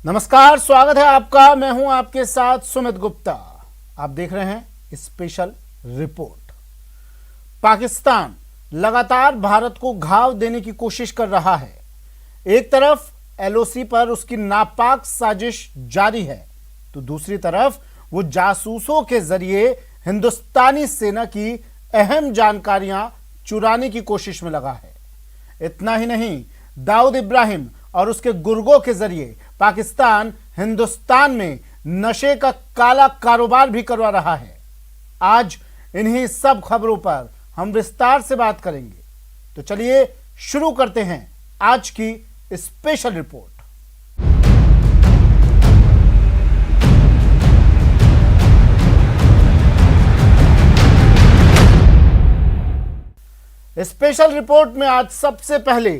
नमस्कार, स्वागत है आपका। मैं हूं आपके साथ सुमित गुप्ता। आप देख रहे हैं स्पेशल रिपोर्ट। पाकिस्तान लगातार भारत को घाव देने की कोशिश कर रहा है। एक तरफ एलओसी पर उसकी नापाक साजिश जारी है, तो दूसरी तरफ वो जासूसों के जरिए हिंदुस्तानी सेना की अहम जानकारियां चुराने की कोशिश में लगा है। इतना ही नहीं, दाऊद इब्राहिम और उसके गुर्गों के जरिए पाकिस्तान हिंदुस्तान में नशे का काला कारोबार भी करवा रहा है। आज इन्हीं सब खबरों पर हम विस्तार से बात करेंगे। तो चलिए शुरू करते हैं आज की स्पेशल रिपोर्ट। स्पेशल रिपोर्ट में आज सबसे पहले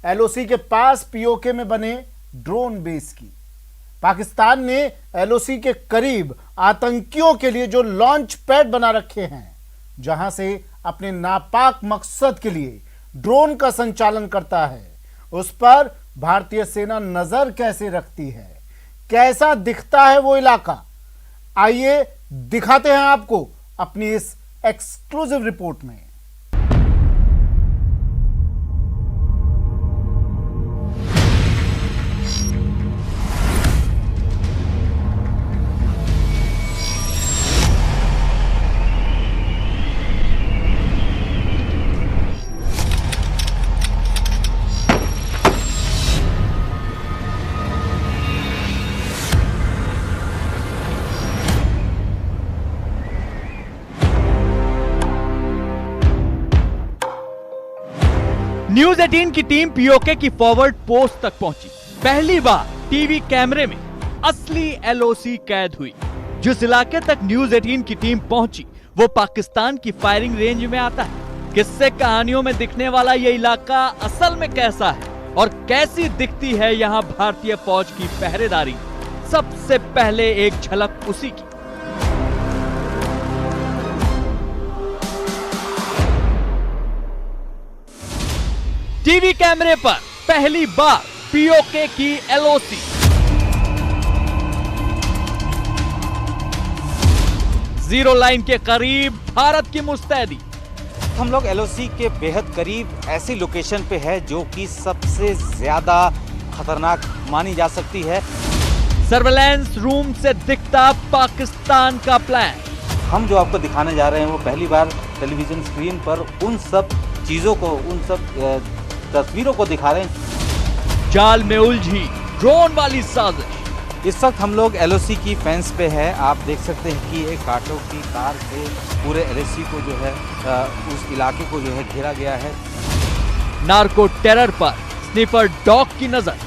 एलओसी के पास पीओके में बने ड्रोन बेस की। पाकिस्तान ने एलओसी के करीब आतंकियों के लिए जो लॉन्च पैड बना रखे हैं, जहां से अपने नापाक मकसद के लिए ड्रोन का संचालन करता है, उस पर भारतीय सेना नजर कैसे रखती है, कैसा दिखता है वो इलाका, आइए दिखाते हैं आपको अपनी इस एक्सक्लूसिव रिपोर्ट में। न्यूज 18 की टीम पीओके की फॉरवर्ड पोस्ट तक पहुंची। पहली बार टीवी कैमरे में असली एलओसी कैद हुई। जिस इलाके तक न्यूज 18 की टीम पहुंची वो पाकिस्तान की फायरिंग रेंज में आता है। किस्से कहानियों में दिखने वाला ये इलाका असल में कैसा है और कैसी दिखती है यहाँ भारतीय फौज की पहरेदारी, सबसे पहले एक झलक उसी की। टीवी कैमरे पर पहली बार पीओके की एलओसी। जीरो लाइन के करीब भारत की मुस्तैदी। हम लोग एलओसी के बेहद करीब ऐसी लोकेशन पे है जो कि सबसे ज्यादा खतरनाक मानी जा सकती है। सर्वेलेंस रूम से दिखता पाकिस्तान का प्लान। हम जो आपको दिखाने जा रहे हैं वो पहली बार टेलीविजन स्क्रीन पर उन सब चीजों को, उन सब तस्वीरों को दिखा रहे हैं। जाल में उलझी ड्रोन वाली साजिश। इस वक्त हम लोग एलओसी की फेंस पे है। आप देख सकते हैं कि एक कांटों की तार से पूरे एलओसी को जो है उस इलाके को जो है घेरा गया है। नार्को टेरर पर स्निफर डॉग की नजर।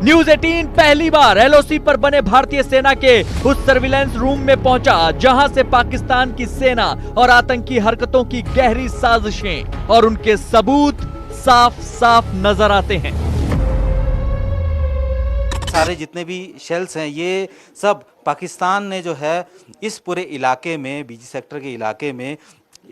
न्यूज 18 पहली बार एलओसी पर बने भारतीय सेना के उस सर्विलेंस रूम में पहुंचा जहां से पाकिस्तान की सेना और आतंकी हरकतों की गहरी साजिशें और उनके सबूत साफ साफ नजर आते हैं। सारे जितने भी शेल्स हैं ये सब पाकिस्तान ने जो है इस पूरे इलाके में, बीजी सेक्टर के इलाके में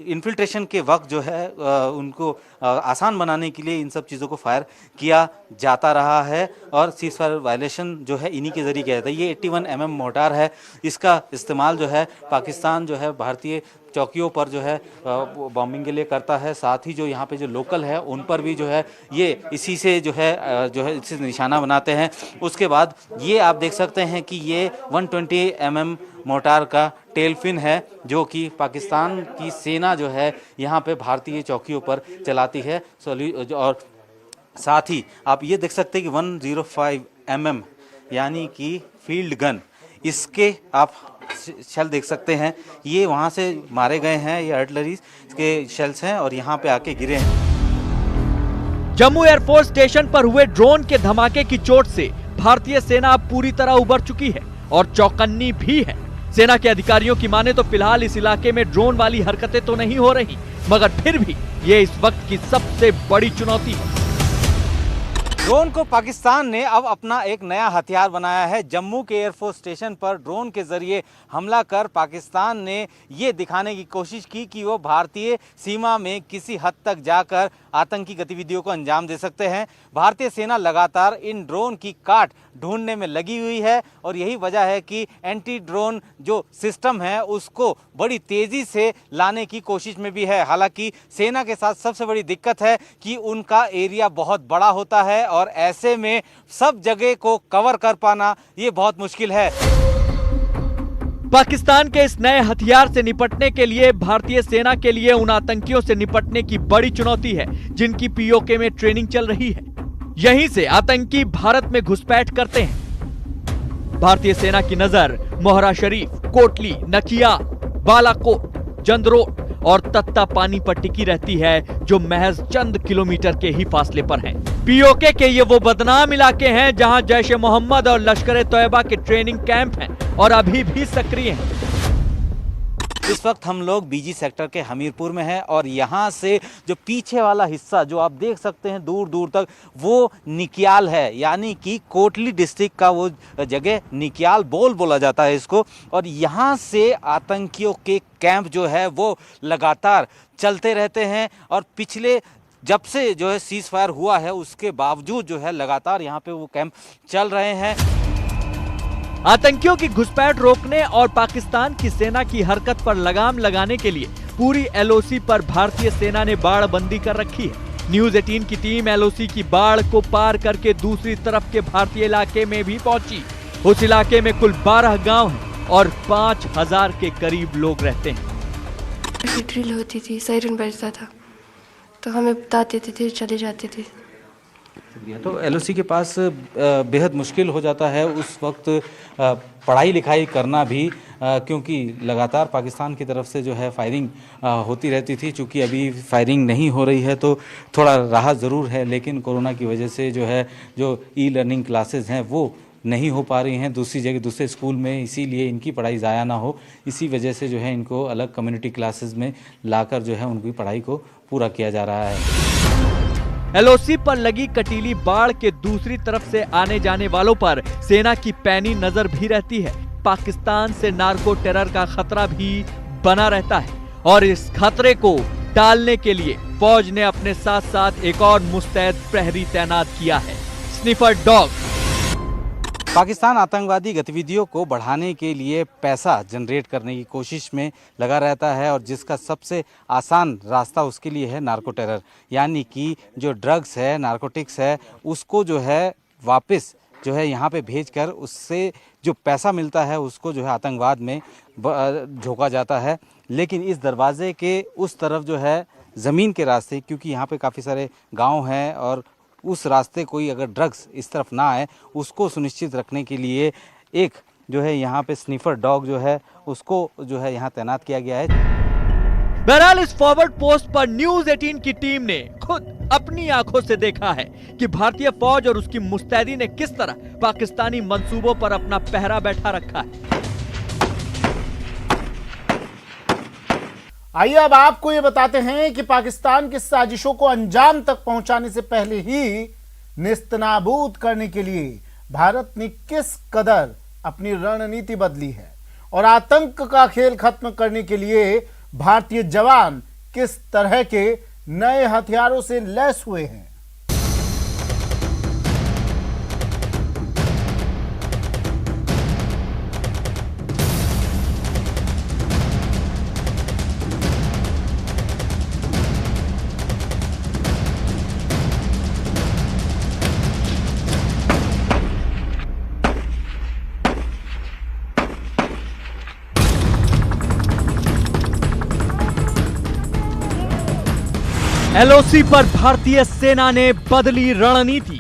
इन्फिल्ट्रेशन के वक्त जो है उनको आसान बनाने के लिए इन सब चीज़ों को फायर किया जाता रहा है और सीज़फायर वायलेशन जो है इन्हीं के जरिए किया जाता है। ये 81 mm मोर्टार है। इसका इस्तेमाल जो है पाकिस्तान जो है भारतीय चौकियों पर जो है बॉम्बिंग के लिए करता है। साथ ही जो यहाँ पे जो लोकल है उन पर भी जो है ये इसी से जो है इससे निशाना बनाते हैं। उसके बाद ये आप देख सकते हैं कि ये 120 mm मोर्टार का टेल फिन है जो कि पाकिस्तान की सेना जो है यहाँ पे भारतीय चौकियों पर चलाती है। और साथ ही आप ये देख सकते हैं कि 105 mm यानी कि फील्ड गन, इसके आप शेल देख सकते हैं। ये वहाँ से मारे गए हैं, ये आर्टिलरी के शेल्स हैं और यहाँ पे आके गिरे हैं। जम्मू एयरफोर्स स्टेशन पर हुए ड्रोन के धमाके की चोट से भारतीय सेना अब पूरी तरह उबर चुकी है और चौकन्नी भी है। सेना के अधिकारियों की माने तो फिलहाल इस इलाके में ड्रोन वाली हरकतें तो नहीं हो रही, मगर फिर भी ये इस वक्त की सबसे बड़ी चुनौती है। ड्रोन को पाकिस्तान ने अब अपना एक नया हथियार बनाया है। जम्मू के एयरफोर्स स्टेशन पर ड्रोन के जरिए हमला कर पाकिस्तान ने ये दिखाने की कोशिश की कि वो भारतीय सीमा में किसी हद तक जाकर आतंकी गतिविधियों को अंजाम दे सकते हैं। भारतीय सेना लगातार इन ड्रोन की काट ढूंढने में लगी हुई है और यही वजह है कि एंटी ड्रोन जो सिस्टम है उसको बड़ी तेज़ी से लाने की कोशिश में भी है। हालांकि सेना के साथ सबसे बड़ी दिक्कत है कि उनका एरिया बहुत बड़ा होता है और ऐसे में सब जगह को कवर कर पाना ये बहुत मुश्किल है। पाकिस्तान के इस नए हथियार से निपटने के लिए भारतीय सेना के लिए उन आतंकियों से निपटने की बड़ी चुनौती है जिनकी पीओके में ट्रेनिंग चल रही है। यहीं से आतंकी भारत में घुसपैठ करते हैं। भारतीय सेना की नजर मोहरा शरीफ, कोटली, नकिया, बालाकोट, जंदरोट और तत्ता पानी पर टिकी रहती है जो महज चंद किलोमीटर के ही फासले पर हैं। पीओके के ये वो बदनाम इलाके हैं जहां जैश ए मोहम्मद और लश्कर ए तोयबा के ट्रेनिंग कैंप हैं और अभी भी सक्रिय हैं। इस वक्त हम लोग बीजी सेक्टर के हमीरपुर में हैं और यहाँ से जो पीछे वाला हिस्सा जो आप देख सकते हैं दूर दूर तक वो निकियाल है, यानी कि कोटली डिस्ट्रिक्ट का वो जगह निकियाल बोला जाता है इसको। और यहाँ से आतंकियों के कैंप जो है वो लगातार चलते रहते हैं और पिछले जब से जो है सीज फायर हुआ है उसके बावजूद जो है लगातार यहाँ पे वो कैंप चल रहे हैं। आतंकियों की घुसपैठ रोकने और पाकिस्तान की सेना की हरकत पर लगाम लगाने के लिए पूरी एलओसी पर भारतीय सेना ने बाड़ बंदी कर रखी है। न्यूज 18 की टीम एलओसी की बाड़ को पार करके दूसरी तरफ के भारतीय इलाके में भी पहुंची। उस इलाके में कुल 12 गांव हैं और 5000 के करीब लोग रहते हैं। ड्रिल होती थी, सायरन बजता था तो हमें बता देते थे, चले जाते थे। तो एलओसी के पास बेहद मुश्किल हो जाता है उस वक्त पढ़ाई लिखाई करना भी, क्योंकि लगातार पाकिस्तान की तरफ से जो है फायरिंग होती रहती थी। चूँकि अभी फायरिंग नहीं हो रही है तो थोड़ा राहत ज़रूर है, लेकिन कोरोना की वजह से जो है जो ई लर्निंग क्लासेस हैं वो नहीं हो पा रही हैं दूसरी जगह दूसरे स्कूल में, इसीलिए इनकी पढ़ाई ज़ाया ना हो, इसी वजह से जो है इनको अलग कम्युनिटी क्लासेस में लाकर जो है उनकी पढ़ाई को पूरा किया जा रहा है। एलओसी पर लगी कटीली बाढ़ के दूसरी तरफ से आने जाने वालों पर सेना की पैनी नजर भी रहती है। पाकिस्तान से नार्को टेरर का खतरा भी बना रहता है और इस खतरे को टालने के लिए फौज ने अपने साथ साथ एक और मुस्तैद प्रहरी तैनात किया है, स्निफर डॉग। पाकिस्तान आतंकवादी गतिविधियों को बढ़ाने के लिए पैसा जनरेट करने की कोशिश में लगा रहता है और जिसका सबसे आसान रास्ता उसके लिए है नार्को टेरर, यानी कि जो ड्रग्स है, नार्कोटिक्स है, उसको जो है वापस जो है यहाँ पे भेजकर उससे जो पैसा मिलता है उसको जो है आतंकवाद में झोंका जाता है। लेकिन इस दरवाजे के उस तरफ जो है ज़मीन के रास्ते, क्योंकि यहाँ पे काफ़ी सारे गांव हैं और उस रास्ते कोई अगर ड्रग्स इस तरफ ना आए उसको सुनिश्चित रखने के लिए एक जो है यहाँ पे स्निफर डॉग जो है उसको जो है यहाँ तैनात किया गया है। बहरहाल इस फॉरवर्ड पोस्ट पर न्यूज 18 की टीम ने खुद अपनी आंखों से देखा है कि भारतीय फौज और उसकी मुस्तैदी ने किस तरह पाकिस्तानी मंसूबों पर अपना पहरा बैठा रखा है। आइए अब आपको ये बताते हैं कि पाकिस्तान की साजिशों को अंजाम तक पहुंचाने से पहले ही नेस्तनाबूद करने के लिए भारत ने किस कदर अपनी रणनीति बदली है और आतंक का खेल खत्म करने के लिए भारतीय जवान किस तरह के नए हथियारों से लैस हुए हैं। एलओसी पर भारतीय सेना ने बदली रणनीति।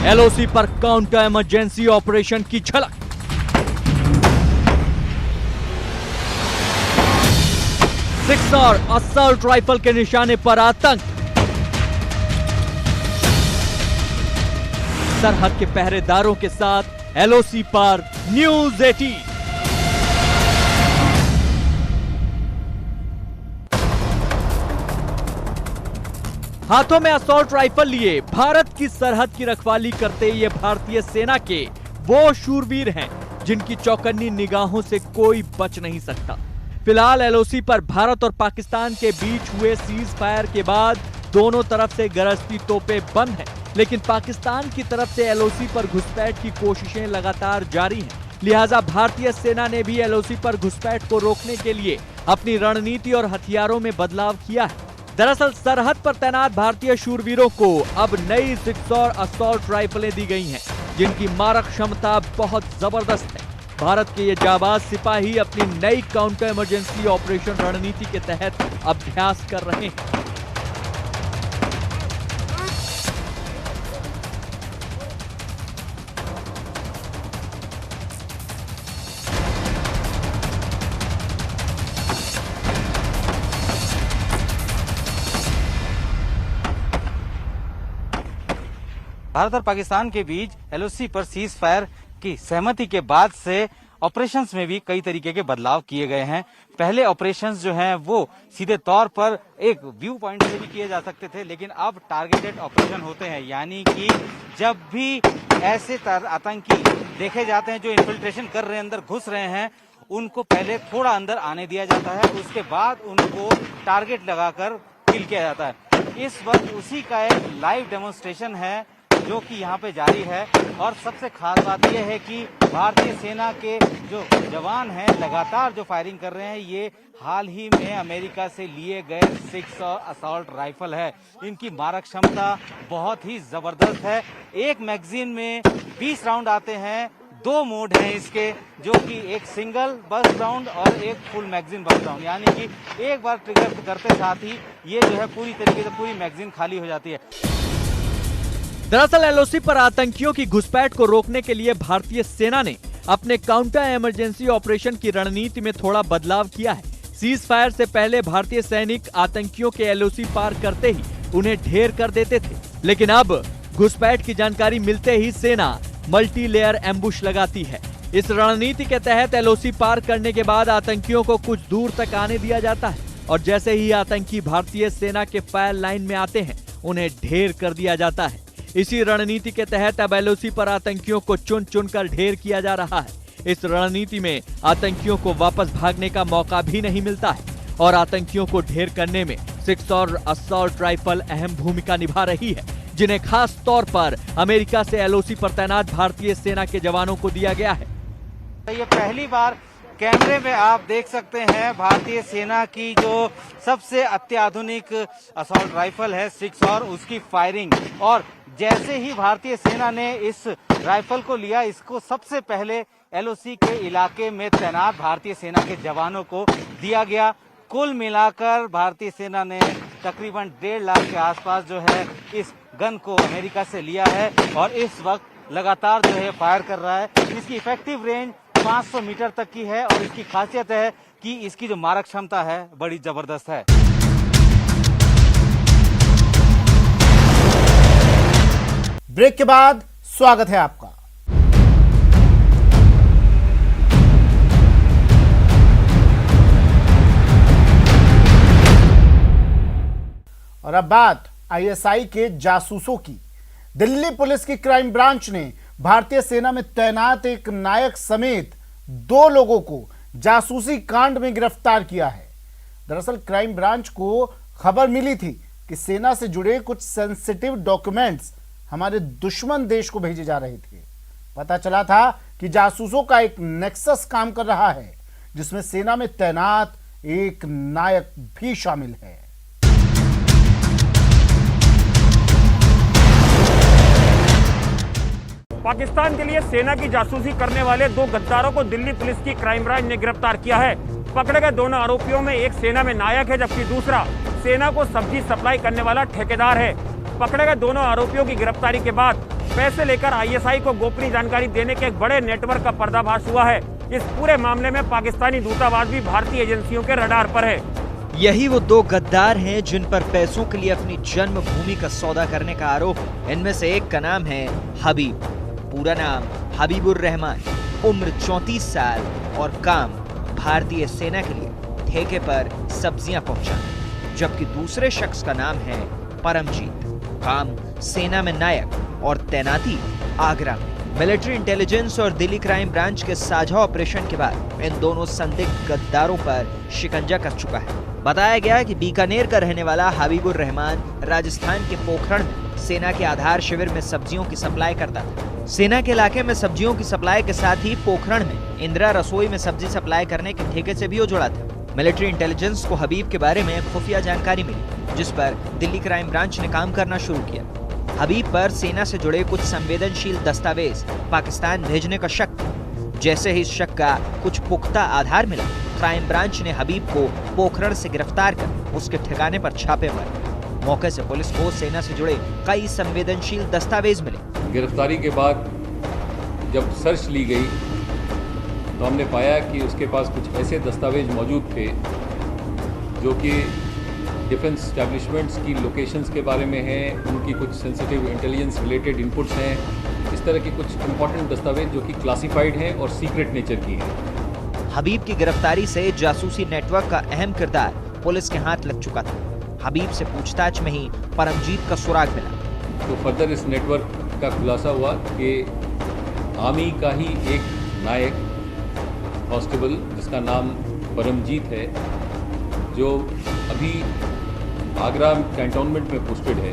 एलओसी पर काउंटर इमरजेंसी ऑपरेशन की झलक। सिक्सर असॉल्ट राइफल के निशाने पर आतंक। सरहद के पहरेदारों के साथ एलओसी पर न्यूज 18। हाथों में असॉल्ट राइफल लिए भारत की सरहद की रखवाली करते ये भारतीय सेना के वो शूरवीर हैं जिनकी चौकन्नी निगाहों से कोई बच नहीं सकता। फिलहाल एलओसी पर भारत और पाकिस्तान के बीच हुए सीज फायर के बाद दोनों तरफ से गरजती तोपें बंद हैं, लेकिन पाकिस्तान की तरफ से एलओसी पर घुसपैठ की कोशिशें लगातार जारी हैं। लिहाजा भारतीय सेना ने भी एलओसी पर घुसपैठ को रोकने के लिए अपनी रणनीति और हथियारों में बदलाव किया है। दरअसल सरहद पर तैनात भारतीय शूरवीरों को अब नई 6 और असॉल्ट राइफलें दी गई हैं, जिनकी मारक क्षमता बहुत जबरदस्त है। भारत के ये जाबाज सिपाही अपनी नई काउंटर इमरजेंसी ऑपरेशन रणनीति के तहत अभ्यास कर रहे हैं। भारत और पाकिस्तान के बीच एलओसी पर सीज फायर की सहमति के बाद से ऑपरेशंस में भी कई तरीके के बदलाव किए गए हैं। पहले ऑपरेशंस जो हैं वो सीधे तौर पर एक व्यू पॉइंट से भी किए जा सकते थे, लेकिन अब टारगेटेड ऑपरेशन होते हैं, यानी कि जब भी ऐसे आतंकी देखे जाते हैं जो इन्फिल्ट्रेशन कर रहे हैं, अंदर घुस रहे हैं, उनको पहले थोड़ा अंदर आने दिया जाता है, उसके बाद उनको टारगेट लगाकर किल किया जाता है। इस वक्त उसी का एक लाइव डेमोन्स्ट्रेशन है जो कि यहाँ पे जारी है। और सबसे खास बात यह है कि भारतीय सेना के जो जवान हैं लगातार जो फायरिंग कर रहे हैं, ये हाल ही में अमेरिका से लिए गए 6 और असॉल्ट राइफल है। इनकी मारक क्षमता बहुत ही जबरदस्त है। एक मैगजीन में 20 राउंड आते हैं। 2 मोड हैं इसके, जो कि एक सिंगल बस्ट राउंड और एक फुल मैगजीन बस्ट राउंड, यानी कि एक बार ट्रिगर करते साथ ही ये जो है पूरी तरीके से पूरी मैगजीन खाली हो जाती है। दरअसल एलओसी पर आतंकियों की घुसपैठ को रोकने के लिए भारतीय सेना ने अपने काउंटर इमरजेंसी ऑपरेशन की रणनीति में थोड़ा बदलाव किया है। सीज फायर से पहले भारतीय सैनिक आतंकियों के एलओसी पार करते ही उन्हें ढेर कर देते थे, लेकिन अब घुसपैठ की जानकारी मिलते ही सेना मल्टी लेयर एम्बुश लगाती है। इस रणनीति के तहत एलओसी पार करने के बाद आतंकियों को कुछ दूर तक आने दिया जाता है और जैसे ही आतंकी भारतीय सेना के फायर लाइन में आते हैं, उन्हें ढेर कर दिया जाता है। इसी रणनीति के तहत अब एलओसी पर आतंकियों को चुन चुन कर ढेर किया जा रहा है। इस रणनीति में आतंकियों को वापस भागने का मौका भी नहीं मिलता है और आतंकियों को ढेर करने में 6 और असॉल्ट राइफल अहम भूमिका निभा रही है, जिन्हें खास तौर पर अमेरिका से एलओसी पर तैनात भारतीय सेना के जवानों को दिया गया है। ये पहली बार कैमरे में आप देख सकते हैं भारतीय सेना की जो सबसे अत्याधुनिक असॉल्ट राइफल है 6 और उसकी फायरिंग। और जैसे ही भारतीय सेना ने इस राइफल को लिया, इसको सबसे पहले एलओसी के इलाके में तैनात भारतीय सेना के जवानों को दिया गया। कुल मिलाकर भारतीय सेना ने तकरीबन 1.5 लाख के आसपास जो है इस गन को अमेरिका से लिया है और इस वक्त लगातार जो है फायर कर रहा है। इसकी इफेक्टिव रेंज 500 मीटर तक की है और इसकी खासियत है कि इसकी जो मारक क्षमता है बड़ी जबरदस्त है। ब्रेक के बाद स्वागत है आपका। और अब बात आईएसआई के जासूसों की। दिल्ली पुलिस की क्राइम ब्रांच ने भारतीय सेना में तैनात एक नायक समेत 2 लोगों को जासूसी कांड में गिरफ्तार किया है। दरअसल क्राइम ब्रांच को खबर मिली थी कि सेना से जुड़े कुछ सेंसिटिव डॉक्यूमेंट्स हमारे दुश्मन देश को भेजे जा रहे थे। पता चला था कि जासूसों का एक नेक्सस काम कर रहा है, जिसमें सेना में तैनात एक नायक भी शामिल है। पाकिस्तान के लिए सेना की जासूसी करने वाले 2 गद्दारों को दिल्ली पुलिस की क्राइम ब्रांच ने गिरफ्तार किया है। पकड़े गए दोनों आरोपियों में एक सेना में नायक है, जबकि दूसरा सेना को सब्जी सप्लाई करने वाला ठेकेदार है। पकड़े गए दोनों आरोपियों की गिरफ्तारी के बाद पैसे लेकर आईएसआई को गोपनीय जानकारी देने के एक बड़े नेटवर्क का पर्दाफाश हुआ है। इस पूरे मामले में पाकिस्तानी दूतावास भी भारतीय एजेंसियों के रडार पर है। यही वो 2 गद्दार हैं जिन पर पैसों के लिए अपनी जन्मभूमि का सौदा करने का आरोप है। इनमें से एक का नाम है हबीब, पूरा नाम हबीबुर रहमान, उम्र 34 साल और काम भारतीय सेना के लिए ठेके पर सब्जियां पहुंचाना। जबकि दूसरे शख्स का नाम है परमजीत, काम सेना में नायक और तैनाती आगरा में। मिलिट्री इंटेलिजेंस और दिल्ली क्राइम ब्रांच के साझा ऑपरेशन के बाद इन दोनों संदिग्ध गद्दारों पर शिकंजा कस चुका है। बताया गया कि बीकानेर का रहने वाला हबीबुर रहमान राजस्थान के पोखरण में सेना के आधार शिविर में सब्जियों की सप्लाई करता था। सेना के इलाके में सब्जियों की सप्लाई के साथ ही पोखरण में इंदिरा रसोई में सब्जी सप्लाई करने के ठेके से भी वो जुड़ा था। मिलिट्री इंटेलिजेंस को हबीब के बारे में खुफिया जानकारी मिली, जिस पर दिल्ली क्राइम ब्रांच ने काम करना शुरू किया। हबीब पर सेना से जुड़े कुछ संवेदनशील दस्तावेज पाकिस्तान भेजने का शक था। जैसे ही इस शक का कुछ पुख्ता आधार मिला, क्राइम ब्रांच ने हबीब को पोखरण से गिरफ्तार कर उसके ठिकाने पर छापे मारे। मौके से पुलिस को सेना से जुड़े कई संवेदनशील दस्तावेज मिले। गिरफ्तारी के बाद जब सर्च ली गई तो हमने पाया कि उसके पास कुछ ऐसे दस्तावेज मौजूद थे जो कि डिफेंस स्टैब्लिशमेंट्स की लोकेशंस के बारे में हैं, उनकी कुछ सेंसिटिव इंटेलिजेंस रिलेटेड इनपुट्स हैं, इस तरह के कुछ इंपॉर्टेंट दस्तावेज जो कि क्लासिफाइड हैं और सीक्रेट नेचर की हैं। हबीब की गिरफ्तारी से जासूसी नेटवर्क का अहम किरदार पुलिस के हाथ लग चुका था। हबीब से पूछताछ में ही परमजीत का सुराग मिला। तो फर्दर इस नेटवर्क का खुलासा हुआ कि आर्मी का ही एक नायक कांस्टेबल जिसका नाम परमजीत है, जो अभी आगरा कैंटोनमेंट में पोस्टेड है,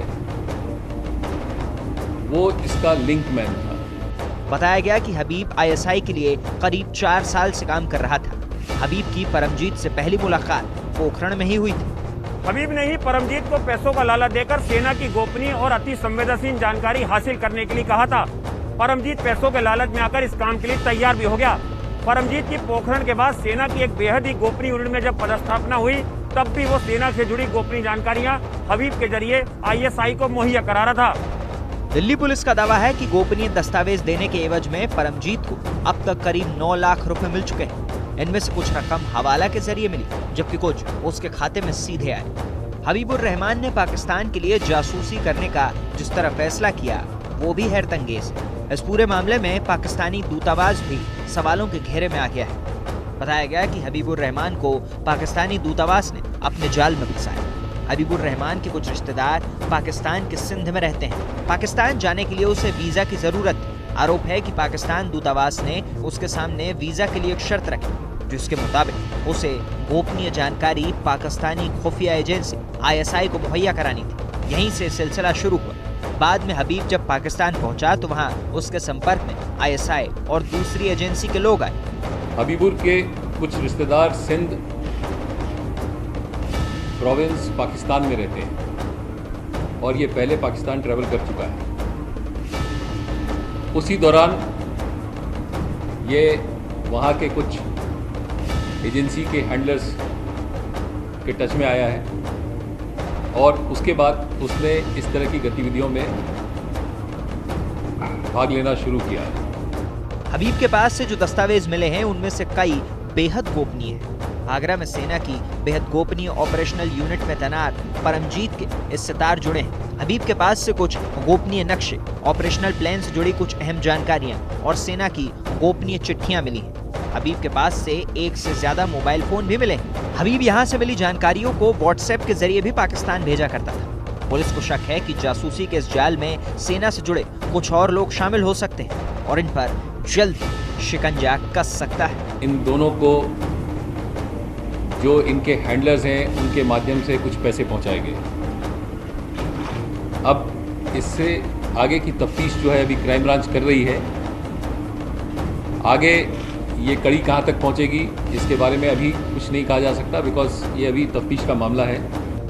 वो इसका लिंक मैन था। बताया गया कि हबीब आईएसआई के लिए करीब 4 साल से काम कर रहा था। हबीब की परमजीत से पहली मुलाकात पोखरण में ही हुई थी। हबीब ने ही परमजीत को पैसों का लालच देकर सेना की गोपनीय और अति संवेदनशील जानकारी हासिल करने के लिए कहा था। परमजीत पैसों के लालच में आकर इस काम के लिए तैयार भी हो गया। परमजीत की पोखरण के बाद सेना की एक बेहद ही गोपनीय यूनिट में जब पदस्थापना हुई, तब भी वो सेना से जुड़ी गोपनीय जानकारियां हबीब के जरिए आईएसआई को मुहैया करा रहा था। दिल्ली पुलिस का दावा है कि गोपनीय दस्तावेज देने के एवज में परमजीत को अब तक करीब 9 लाख रुपए मिल चुके हैं। इनमें से कुछ रकम हवाला के जरिए मिली, जबकि कुछ उसके खाते में सीधे आए। हबीबुर रहमान ने पाकिस्तान के लिए जासूसी करने का जिस तरह फैसला किया, वो भी हैरतअंगेज है। इस पूरे मामले में पाकिस्तानी दूतावास भी सवालों के घेरे में आ गया है। बताया गया कि हबीबुर रहमान को पाकिस्तानी दूतावास ने अपने जाल में फंसाया। हबीबुर रहमान के कुछ रिश्तेदार पाकिस्तान के सिंध में रहते हैं। पाकिस्तान जाने के लिए उसे वीजा की जरूरत थी। आरोप है कि पाकिस्तान दूतावास ने उसके सामने वीजा के लिए एक शर्त रखी, जिसके मुताबिक उसे गोपनीय जानकारी पाकिस्तानी खुफिया एजेंसी आईएसआई को मुहैया करानी थी। यहीं से सिलसिला शुरू हुआ। बाद में हबीब जब पाकिस्तान पहुंचा तो वहां उसके संपर्क में आईएसआई और दूसरी एजेंसी के लोग आए। हबीबुर के कुछ रिश्तेदार सिंध प्रोविंस पाकिस्तान में रहते हैं और ये पहले पाकिस्तान ट्रैवल कर चुका है। उसी दौरान ये वहाँ के कुछ एजेंसी के हैंडलर्स के टच में आया है और उसके बाद उसने इस तरह की गतिविधियों में भाग लेना शुरू किया। हबीब के पास से जो दस्तावेज मिले हैं उनमें से कई बेहद गोपनीय हैं। आगरा में सेना की बेहद गोपनीय ऑपरेशनल यूनिट में तैनात परमजीत के इससे तार जुड़े हैं। हबीब के पास से कुछ गोपनीय नक्शे, ऑपरेशनल प्लान से जुड़ी कुछ अहम जानकारियां और सेना की गोपनीय चिट्ठियां मिली हैं। हबीब के पास से एक से ज्यादा मोबाइल फोन भी मिले। हबीब यहाँ से मिली जानकारियों को व्हाट्सएप के जरिए भी पाकिस्तान भेजा करता था। पुलिस को शक है कि जासूसी के इस जाल में सेना से जुड़े कुछ और लोग शामिल हो सकते हैं और इन पर जल्द शिकंजा कस सकता है। इन दोनों को जो इनके हैंडलर्स हैं उनके माध्यम से कुछ पैसे पहुंचाए गए। अब इससे आगे की तफ्तीश जो है अभी क्राइम ब्रांच कर रही है। आगे ये कड़ी कहां तक पहुंचेगी इसके बारे में अभी कुछ नहीं कहा जा सकता, बिकॉज ये अभी तफ्तीश का मामला है।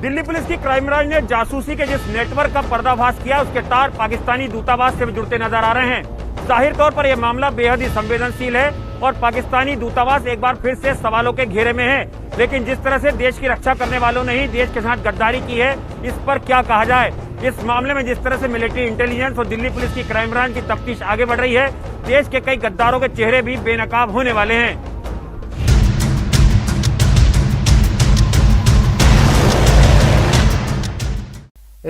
दिल्ली पुलिस की क्राइम ब्रांच ने जासूसी के जिस नेटवर्क का पर्दाफाश किया, उसके तार पाकिस्तानी दूतावास से भी जुड़ते नजर आ रहे हैं। जाहिर तौर पर यह मामला बेहद ही संवेदनशील है और पाकिस्तानी दूतावास एक बार फिर से सवालों के घेरे में है। लेकिन जिस तरह से देश की रक्षा करने वालों ने ही देश के साथ गद्दारी की है, इस पर क्या कहा जाए। इस मामले में जिस तरह से मिलिट्री इंटेलिजेंस और दिल्ली पुलिस की क्राइम ब्रांच की तफ्तीश आगे बढ़ रही है, देश के कई गद्दारों के चेहरे भी बेनकाब होने वाले हैं।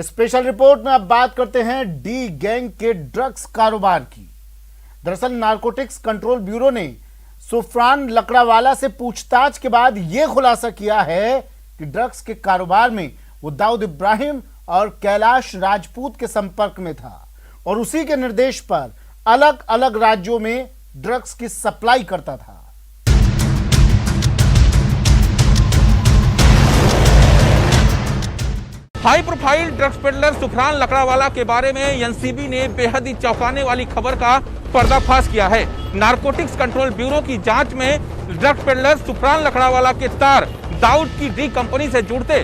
स्पेशल रिपोर्ट में अब बात करते हैं डी गैंग के ड्रग्स कारोबार की। दरअसल नारकोटिक्स कंट्रोल ब्यूरो ने सुफरान लकड़ावाला से पूछताछ के बाद यह खुलासा किया है कि ड्रग्स के कारोबार में वो दाऊद इब्राहिम और कैलाश राजपूत के संपर्क में था और उसी के निर्देश पर अलग अलग राज्यों में ड्रग्स की सप्लाई करता था। High profile drugs peddler Sufran Lakdawala के बारे में एनसीबी ने बेहद ही चौंकाने वाली खबर का पर्दाफाश किया है। नारकोटिक्स कंट्रोल ब्यूरो की जांच में ड्रग्स पेडलर सुफरान लकड़ावाला के तार दाऊद की डी कंपनी से जुड़ते